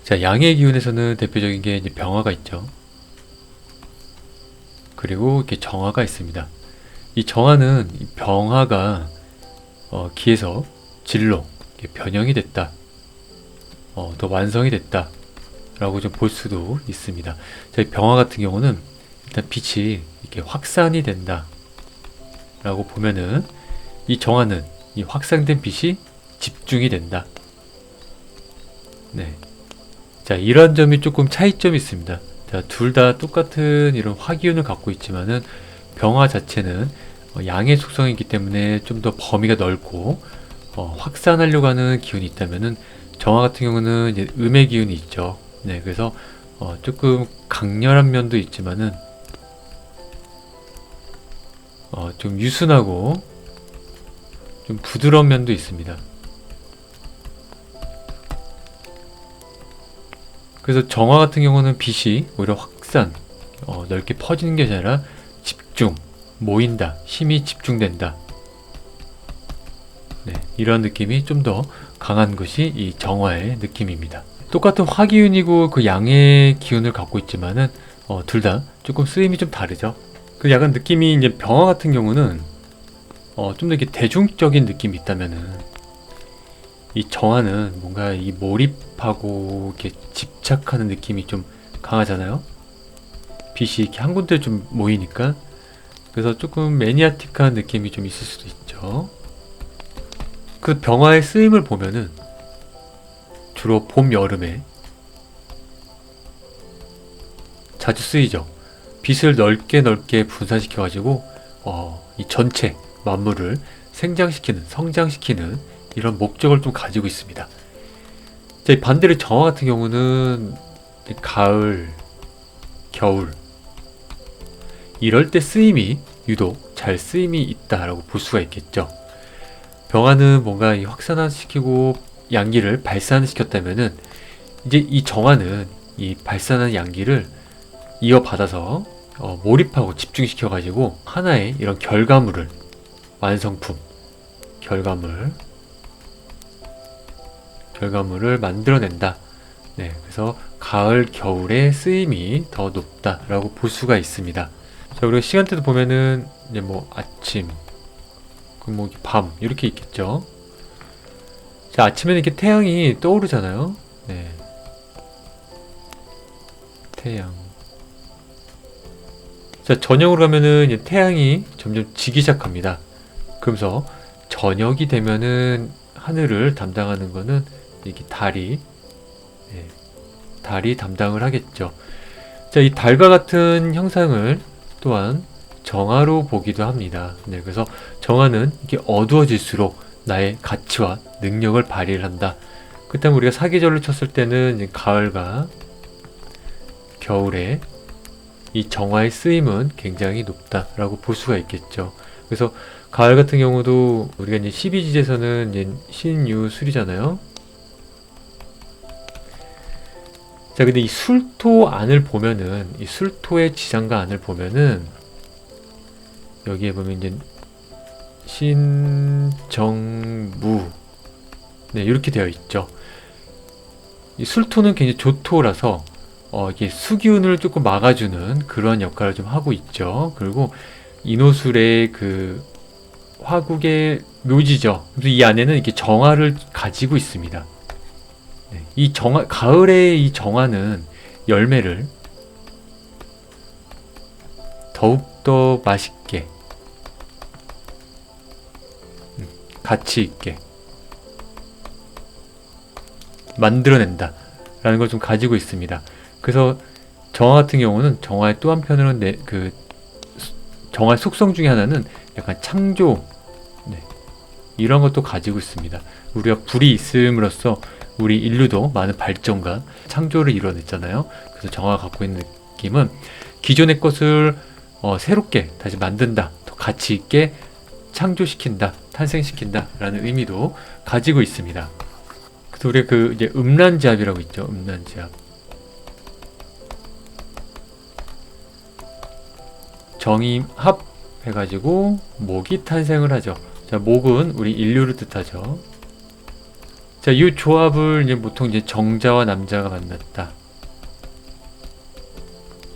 자, 양의 기운에서는 대표적인 게 이제 병화가 있죠. 그리고 이렇게 정화가 있습니다. 이 정화는 이 병화가 기에서 질로 변형이 됐다, 더 완성이 됐다 라고 좀 볼 수도 있습니다. 자, 이 병화 같은 경우는 일단 빛이 이렇게 확산이 된다 라고 보면은, 이 정화는 이 확산된 빛이 집중이 된다. 네. 자, 이런 점이 조금 차이점이 있습니다. 자, 둘 다 똑같은 이런 화기운을 갖고 있지만은 병화 자체는 양의 속성이기 때문에 좀 더 범위가 넓고 확산하려고 하는 기운이 있다면은, 정화 같은 경우는 이제 음의 기운이 있죠. 네, 그래서 조금 강렬한 면도 있지만은 좀 유순하고 좀 부드러운 면도 있습니다. 그래서 정화 같은 경우는 빛이 오히려 확산, 넓게 퍼지는 게 아니라 집중, 모인다, 힘이 집중된다. 네, 이런 느낌이 좀 더 강한 것이 이 정화의 느낌입니다. 똑같은 화기운이고 그 양의 기운을 갖고 있지만은 둘 다 조금 쓰임이 좀 다르죠. 그 약간 느낌이, 이제 병화 같은 경우는 좀 더 이렇게 대중적인 느낌이 있다면은, 이 정화는 뭔가 이 몰입하고 이렇게 집착하는 느낌이 좀 강하잖아요. 빛이 이렇게 한 군데 좀 모이니까, 그래서 조금 매니아틱한 느낌이 좀 있을 수도 있죠. 그 병화의 쓰임을 보면은 주로 봄, 여름에 자주 쓰이죠. 빛을 넓게 분산시켜가지고 이 전체 만물을 생장시키는, 성장시키는 이런 목적을 좀 가지고 있습니다. 자, 이 반대로 정화 같은 경우는 가을, 겨울 이럴 때 쓰임이 유독 잘 쓰임이 있다라고 볼 수가 있겠죠. 병화는 뭔가 이 확산시키고 양기를 발산시켰다면은, 이제 이 정화는 이 발산한 양기를 이어받아서 몰입하고 집중시켜가지고 하나의 이런 결과물을, 완성품, 결과물을 만들어낸다. 네, 그래서 가을, 겨울의 쓰임이 더 높다라고 볼 수가 있습니다. 자, 그리고 시간대도 보면은 이제 뭐 아침, 뭐 밤 이렇게 있겠죠. 자, 아침에는 이렇게 태양이 떠오르잖아요. 네, 태양. 자, 저녁으로 가면은 이제 태양이 점점 지기 시작합니다. 그러면서 저녁이 되면은 하늘을 담당하는 거는 이게 달이, 네, 달이 담당을 하겠죠. 자, 이 달과 같은 형상을 또한 정화로 보기도 합니다. 네, 그래서 정화는 이게 어두워질수록 나의 가치와 능력을 발휘를 한다. 그다음 우리가 사계절을 쳤을 때는 이제 가을과 겨울에 이 정화의 쓰임은 굉장히 높다라고 볼 수가 있겠죠. 그래서 가을 같은 경우도 우리가 이제 12지에서는 이제 신유술이잖아요. 자, 근데 이 술토 안을 보면은, 이 술토의 지장과 안을 보면은 여기에 보면 이제 신정무, 네, 이렇게 되어 있죠. 이 술토는 굉장히 조토라서 이게 수기운을 조금 막아주는 그런 역할을 좀 하고 있죠. 그리고 인호술의 그 화국의 묘지죠. 그래서 이 안에는 이렇게 정화를 가지고 있습니다. 네, 이 정화, 가을의 이 정화는 열매를 더욱더 맛있게, 가치 있게 만들어낸다 라는 걸 좀 가지고 있습니다. 그래서 정화 같은 경우는, 정화의 또 한편으로는 정화의 속성 중에 하나는 약간 창조, 네, 이런 것도 가지고 있습니다. 우리가 불이 있음으로써 우리 인류도 많은 발전과 창조를 이뤄냈잖아요. 그래서 정화가 갖고 있는 느낌은 기존의 것을 새롭게 다시 만든다, 더 가치 있게 창조시킨다, 탄생시킨다 라는 의미도 가지고 있습니다. 그래서 우리가 그 이제 음란지압이라고 있죠. 음란지압. 정임합 해가지고 목이 탄생을 하죠. 자, 목은 우리 인류를 뜻하죠. 자, 자, 이 조합을 이제 보통 이제 정자와 남자가 만났다.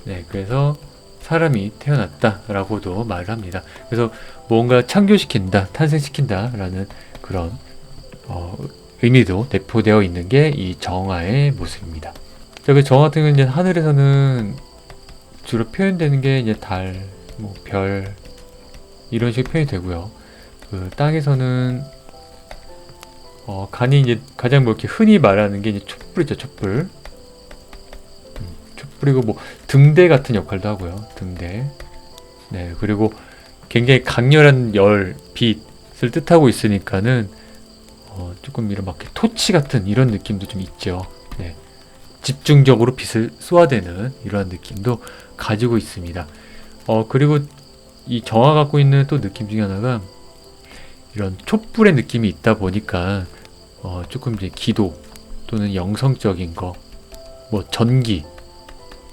네, 그래서 사람이 태어났다라고도 말을 합니다. 그래서 뭔가 창조시킨다, 탄생시킨다라는 그런 의미도 내포되어 있는 게 이 정화의 모습입니다. 자, 그 정화 같은 경우는 이제 하늘에서는 주로 표현되는 게 이제 달, 뭐 별 이런 식으로 표현이 되고요. 그 땅에서는 간이 이제 가장 뭐 이렇게 흔히 말하는 게 이제 촛불이죠, 촛불. 촛불이고 뭐 등대 같은 역할도 하고요, 등대. 네, 그리고 굉장히 강렬한 열, 빛을 뜻하고 있으니까는 조금 이런 막 토치 같은 이런 느낌도 좀 있죠. 네, 집중적으로 빛을 쏘아대는 이러한 느낌도 가지고 있습니다. 그리고 이 정화 갖고 있는 또 느낌 중에 하나가 이런 촛불의 느낌이 있다 보니까 조금 이제 기도 또는 영성적인 거, 뭐 전기,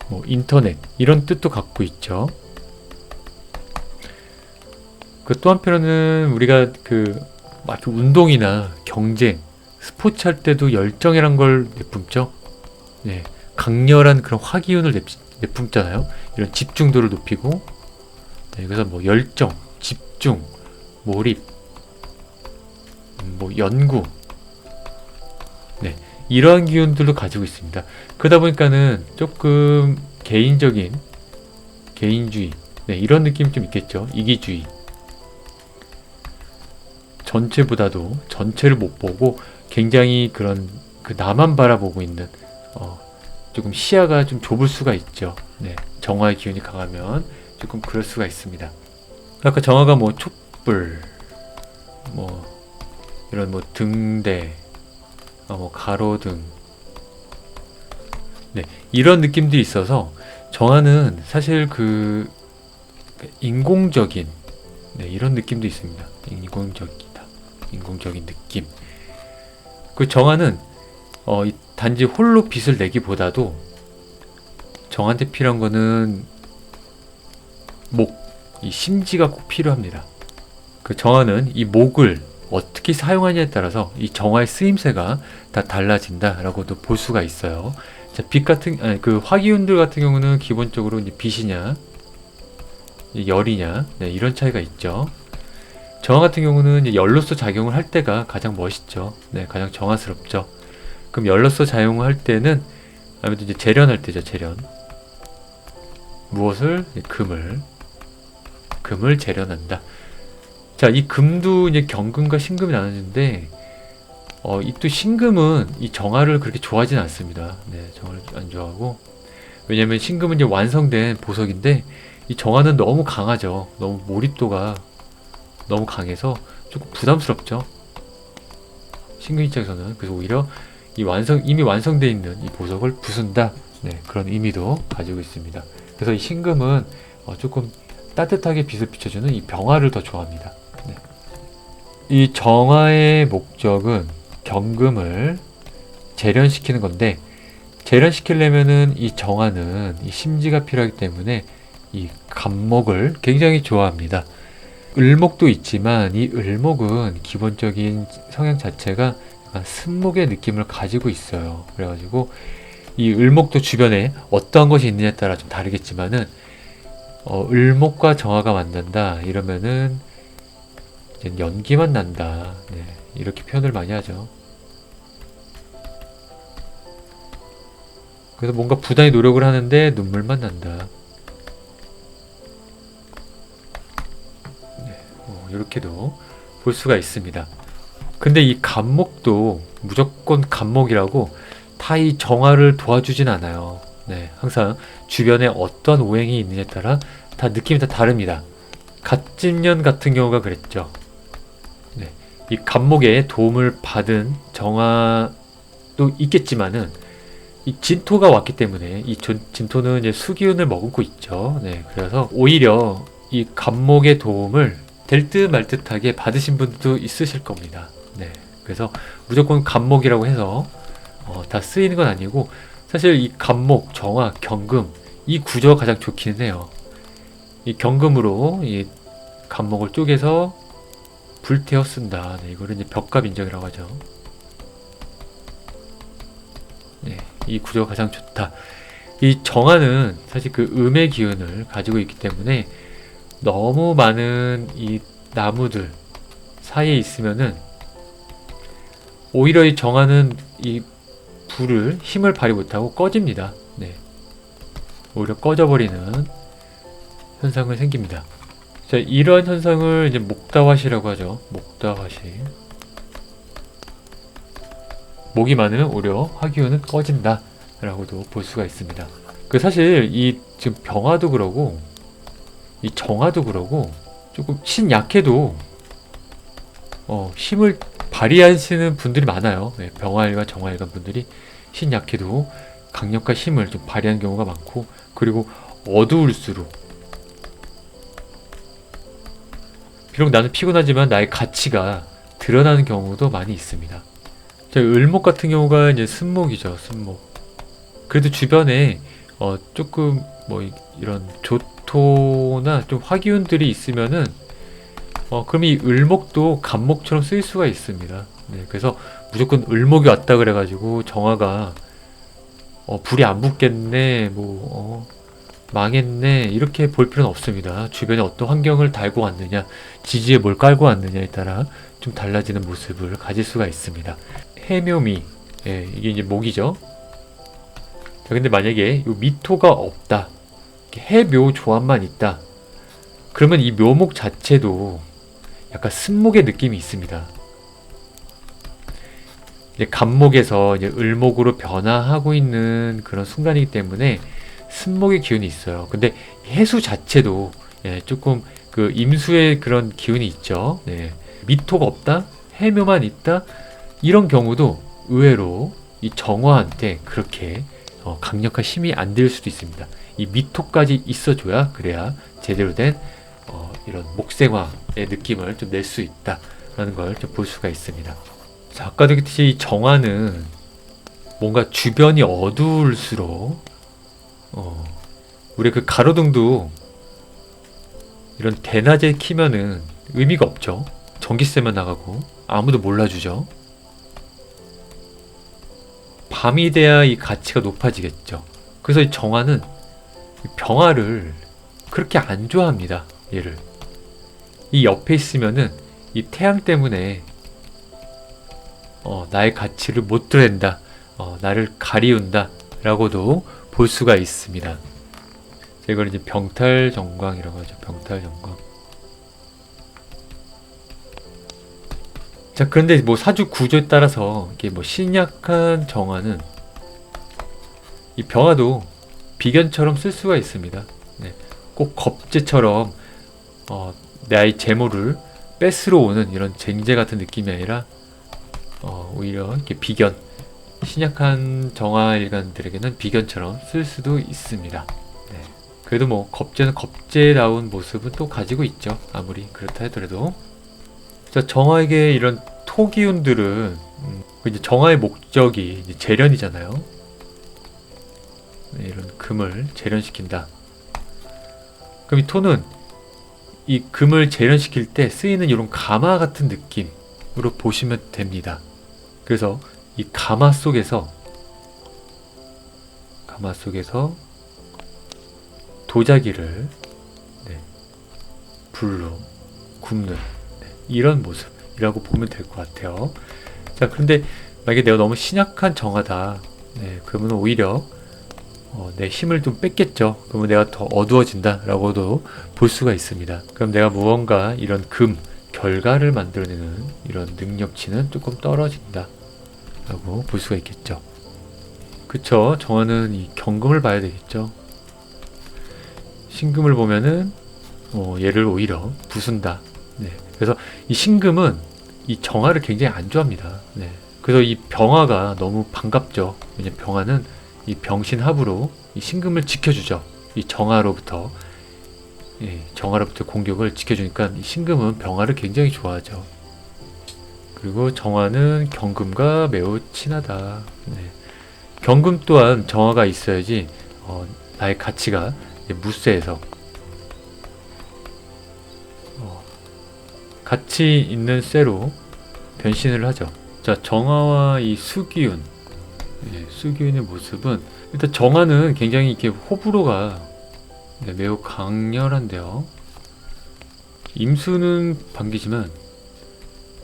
뭐 인터넷 이런 뜻도 갖고 있죠. 그 또 한편으로는 우리가 막 운동이나 경쟁, 스포츠 할 때도 열정이란 걸 내뿜죠. 네, 강렬한 그런 화기운을 내뿜잖아요. 이런 집중도를 높이고, 네, 그래서 뭐 열정, 집중, 몰입, 뭐 연구, 네, 이러한 기운들도 가지고 있습니다. 그러다 보니까는 조금 개인적인 개인주의, 네, 이런 느낌이 좀 있겠죠. 이기주의. 전체보다도 전체를 못 보고 굉장히 그런 나만 바라보고 있는 조금 시야가 좀 좁을 수가 있죠. 네, 정화의 기운이 강하면 조금 그럴 수가 있습니다. 아까 정화가 뭐 촛불, 뭐 이런 뭐 등대, 뭐 가로등, 네, 이런 느낌들이 있어서 정화는 사실 인공적인, 네, 이런 느낌도 있습니다. 인공적인 느낌. 그 정화는 단지 홀로 빛을 내기보다도 정한테 필요한 거는 이 심지가 꼭 필요합니다. 그 정화는 이 목을 어떻게 사용하냐에 따라서 이 정화의 쓰임새가 다 달라진다라고도 볼 수가 있어요. 자, 화기운들 같은 경우는 기본적으로 이제 빛이냐, 열이냐, 네, 이런 차이가 있죠. 정화 같은 경우는 이제 열로서 작용을 할 때가 가장 멋있죠. 네, 가장 정화스럽죠. 그럼 열로서 작용을 할 때는 아무래도 이제 재련할 때죠, 재련. 무엇을? 금을 재련한다. 자, 이 금도 이제 경금과 신금이 나눠지는데, 이 또 신금은 이 정화를 그렇게 좋아하진 않습니다. 네, 정화를 안 좋아하고. 왜냐면 신금은 이제 완성된 보석인데, 이 정화는 너무 강하죠. 너무 몰입도가 너무 강해서 조금 부담스럽죠. 신금 입장에서는. 그래서 오히려 이미 완성되어 있는 이 보석을 부순다. 네, 그런 의미도 가지고 있습니다. 그래서 이 신금은 조금 따뜻하게 빛을 비춰주는 이 병화를 더 좋아합니다. 네. 이 정화의 목적은 경금을 재련시키는 건데, 재련시키려면은 이 정화는 이 심지가 필요하기 때문에 이 간목을 굉장히 좋아합니다. 을목도 있지만 이 을목은 기본적인 성향 자체가 약간 습목의 느낌을 가지고 있어요. 그래가지고 이 을목도 주변에 어떠한 것이 있느냐에 따라 좀 다르겠지만은 을목과 정화가 만난다 이러면은 이제 연기만 난다. 네, 이렇게 표현을 많이 하죠. 그래서 뭔가 부단히 노력을 하는데 눈물만 난다. 네, 이렇게도 볼 수가 있습니다. 근데 이 간목도 무조건 간목이라고 다 이 정화를 도와주진 않아요. 네, 항상 주변에 어떤 오행이 있느냐에 따라 다 느낌이 다 다릅니다. 갑진년 같은 경우가 그랬죠. 네, 이 간목에 도움을 받은 정화도 있겠지만은 이 진토가 왔기 때문에 이 진토는 이제 수기운을 머금고 있죠. 네, 그래서 오히려 이 간목의 도움을 될 듯 말 듯하게 받으신 분도 있으실 겁니다. 네, 그래서 무조건 간목이라고 해서 다 쓰이는 건 아니고, 사실 이 간목, 정화, 경금 이 구조가 가장 좋기는 해요. 이 경금으로 이 간목을 쪼개서 불태워 쓴다. 네, 이거를 이제 벽갑 인정이라고 하죠. 네, 이 구조가 가장 좋다. 이 정화는 사실 그 음의 기운을 가지고 있기 때문에 너무 많은 이 나무들 사이에 있으면은 오히려 이 정화는 이 불을 힘을 발휘 못하고 꺼집니다. 네. 오히려 꺼져버리는 현상을 생깁니다. 자, 이러한 현상을 이제 목다화시라고 하죠. 목다화시. 목이 많으면 오히려 화기운은 꺼진다 라고도 볼 수가 있습니다. 그 사실 이 지금 병화도 그러고 이 정화도 그러고 조금 신약해도 힘을 발휘하시는 분들이 많아요. 네, 병화일과 정화일간 분들이 신약해도 강력한 힘을 좀 발휘하는 경우가 많고, 그리고 어두울수록 비록 나는 피곤하지만 나의 가치가 드러나는 경우도 많이 있습니다. 자, 을목 같은 경우가 이제 순목이죠. 순목. 그래도 주변에 조금 뭐 이런 조토나 좀 화기운들이 있으면은 그럼 이 을목도 간목처럼 쓰일 수가 있습니다. 네, 그래서 무조건 을목이 왔다 그래가지고 정화가 불이 안 붙겠네, 망했네 이렇게 볼 필요는 없습니다. 주변에 어떤 환경을 달고 왔느냐, 지지에 뭘 깔고 왔느냐에 따라 좀 달라지는 모습을 가질 수가 있습니다. 해묘미, 예, 이게 이제 목이죠. 자, 근데 만약에 이 미토가 없다, 해묘 조합만 있다, 그러면 이 묘목 자체도 약간 쓴목의 느낌이 있습니다. 이제 간목에서 이제 을목으로 변화하고 있는 그런 순간이기 때문에 쓴목의 기운이 있어요. 근데 해수 자체도 조금 그 임수의 그런 기운이 있죠. 네. 미토가 없다, 해묘만 있다, 이런 경우도 의외로 이 정화한테 그렇게 강력한 힘이 안 들 수도 있습니다. 이 미토까지 있어줘야, 그래야 제대로 된 이런 목생화의 느낌을 좀 낼 수 있다라는 걸 좀 볼 수가 있습니다. 자, 아까도 그랬듯이 이 정화는 뭔가 주변이 어두울수록 우리 그 가로등도 이런 대낮에 키면은 의미가 없죠. 전기세만 나가고 아무도 몰라주죠. 밤이 돼야 이 가치가 높아지겠죠. 그래서 이 정화는 이 병화를 그렇게 안 좋아합니다. 얘를 이 옆에 있으면은 이 태양 때문에 나의 가치를 못 드러낸다, 나를 가리운다 라고도 볼 수가 있습니다. 이걸 이제 병탈정광이라고 하죠. 병탈정광. 자, 그런데 뭐 사주 구조에 따라서 이게 뭐 신약한 정화는 이 병화도 비견처럼 쓸 수가 있습니다. 네. 꼭 겁재처럼 나의 재물을 뺏으러 오는 이런 쟁제 같은 느낌이 아니라 오히려 이렇게 비견, 신약한 정화일간들에게는 비견처럼 쓸 수도 있습니다. 네. 그래도 뭐 겁재는 겁재다운 모습은 또 가지고 있죠. 아무리 그렇다 하더라도. 자, 정화에게 이런 토기운들은 이제 정화의 목적이 이제 재련이잖아요. 네, 이런 금을 재련시킨다. 그럼 이 토는 이 금을 재련시킬 때 쓰이는 이런 가마 같은 느낌으로 보시면 됩니다. 그래서 이 가마 속에서 도자기를 불로 굽는 이런 모습이라고 보면 될 것 같아요. 자, 그런데 만약에 내가 너무 신약한 정화다, 그러면 오히려 내 힘을 좀 뺏겠죠. 그러면 내가 더 어두워진다 라고도 볼 수가 있습니다. 그럼 내가 무언가 이런 금, 결과를 만들어내는 이런 능력치는 조금 떨어진다 라고 볼 수가 있겠죠. 그쵸, 정화는 이 경금을 봐야 되겠죠. 신금을 보면은 얘를 오히려 부순다. 그래서 이 신금은 이 정화를 굉장히 안 좋아합니다. 그래서 이 병화가 너무 반갑죠. 왜냐면 병화는 이 병신합으로 이 신금을 지켜주죠. 이 정화로부터 공격을 지켜주니까 이 신금은 병화를 굉장히 좋아하죠. 그리고 정화는 경금과 매우 친하다. 경금 또한 정화가 있어야지 나의 가치가 무쇠에서 가치 있는 쇠로 변신을 하죠. 자, 정화와 이 수기운, 예, 수기운의 모습은 일단 정화는 굉장히 이렇게 호불호가 네, 매우 강렬한데요. 임수는 반기지만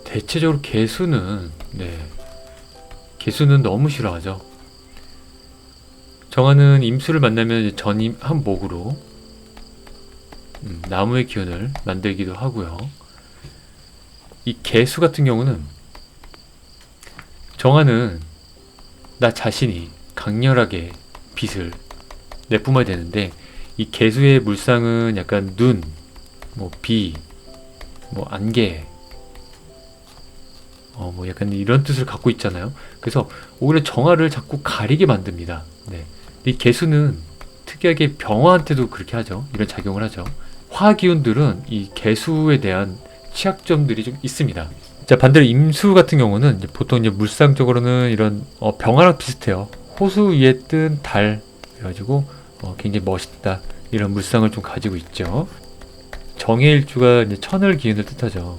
대체적으로 개수는 개수는 너무 싫어하죠. 정화는 임수를 만나면 전임 한 목으로 나무의 기운을 만들기도 하고요. 이 개수 같은 경우는 정화는 나 자신이 강렬하게 빛을 내뿜어야 되는데 이 개수의 물상은 약간 눈, 뭐 비, 뭐 안개, 뭐 약간 이런 뜻을 갖고 있잖아요. 그래서 오히려 정화를 자꾸 가리게 만듭니다. 네. 이 개수는 특이하게 병화한테도 그렇게 하죠. 이런 작용을 하죠. 화기운들은 이 개수에 대한 취약점들이 좀 있습니다. 자, 반대로 임수 같은 경우는 이제 보통 이제 물상적으로는 이런 병화랑 비슷해요. 호수 위에 뜬 달, 그래가지고 굉장히 멋있다 이런 물상을 좀 가지고 있죠. 정해일주가 이제 천을 기운을 뜻하죠.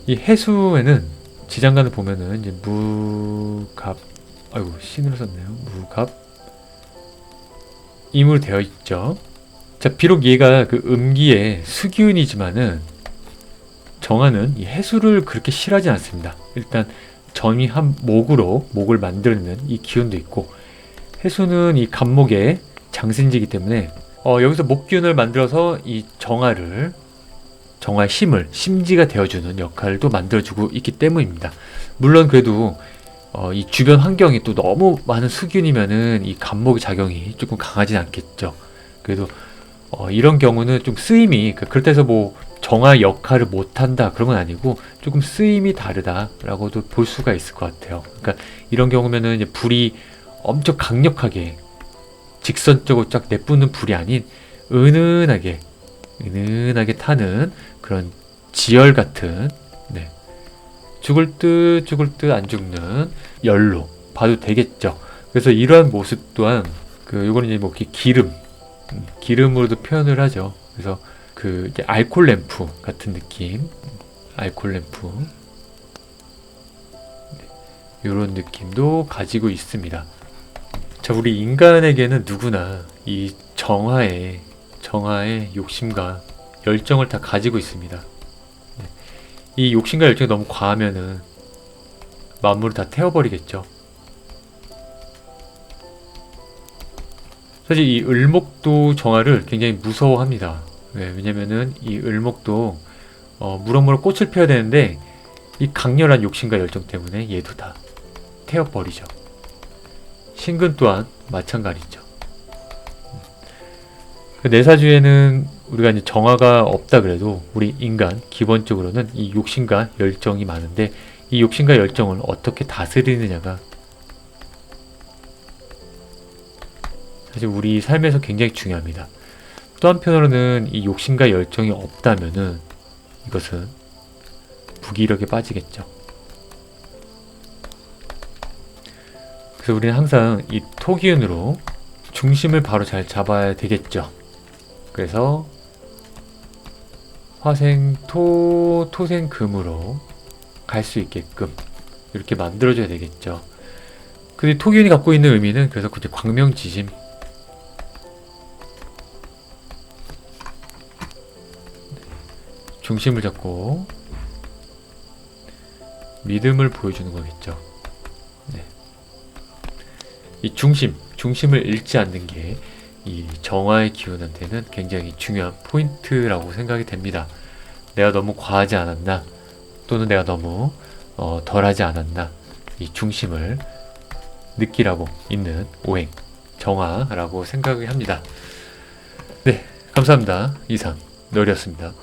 이 해수에는 지장간을 보면은 이제 무갑, 아이고 신으로 썼네요. 무갑 임으로 되어 있죠. 자, 비록 얘가 그 음기의 수기운이지만은 정화는 이 해수를 그렇게 싫어하지 않습니다. 일단 전이 한 목으로 목을 만드는 이 기운도 있고, 해수는 이 간목의 장신지이기 때문에 여기서 목기운을 만들어서 이 정화의 힘을 심지가 되어주는 역할도 만들어주고 있기 때문입니다. 물론 그래도 이 주변 환경이 또 너무 많은 수균이면은 이 간목의 작용이 조금 강하진 않겠죠. 그래도 이런 경우는 좀 쓰임이 그렇다 해서 뭐 정화 역할을 못한다 그런 건 아니고 조금 쓰임이 다르다라고도 볼 수가 있을 것 같아요. 그러니까 이런 경우면은 이제 불이 엄청 강력하게 직선적으로 쫙 내뿜는 불이 아닌 은은하게 타는 그런 지열 같은 죽을 듯 안 죽는 열로 봐도 되겠죠. 그래서 이러한 모습 또한 요거는 이제 뭐 기름으로도 표현을 하죠. 그래서 이제 알콜 램프 같은 느낌, 알콜 램프 이런 느낌도 가지고 있습니다. 자, 우리 인간에게는 누구나 이 정화의 욕심과 열정을 다 가지고 있습니다. 이 욕심과 열정이 너무 과하면은 만물을 다 태워버리겠죠. 사실 이 을목도 정화를 굉장히 무서워합니다. 왜냐면은 이 을목도 무럭무럭 꽃을 펴야 되는데 이 강렬한 욕심과 열정 때문에 얘도 다 태워버리죠. 신근 또한 마찬가지죠. 내사주에는 우리가 이제 정화가 없다 그래도 우리 인간 기본적으로는 이 욕심과 열정이 많은데 이 욕심과 열정을 어떻게 다스리느냐가 사실 우리 삶에서 굉장히 중요합니다. 또 한편으로는 이 욕심과 열정이 없다면은 이것은 무기력에 빠지겠죠. 그래서 우리는 항상 이 토기운으로 중심을 바로 잘 잡아야 되겠죠. 그래서 화생토, 토생금으로 갈 수 있게끔 이렇게 만들어줘야 되겠죠. 근데 토기운이 갖고 있는 의미는 그래서 그때 광명지심, 중심을 잡고 믿음을 보여주는 거겠죠. 이 중심을 잃지 않는 게 이 정화의 기운한테는 굉장히 중요한 포인트라고 생각이 됩니다. 내가 너무 과하지 않았나, 또는 내가 너무 덜하지 않았나, 이 중심을 느끼라고 있는 오행, 정화라고 생각을 합니다. 네, 감사합니다. 이상 너리였습니다.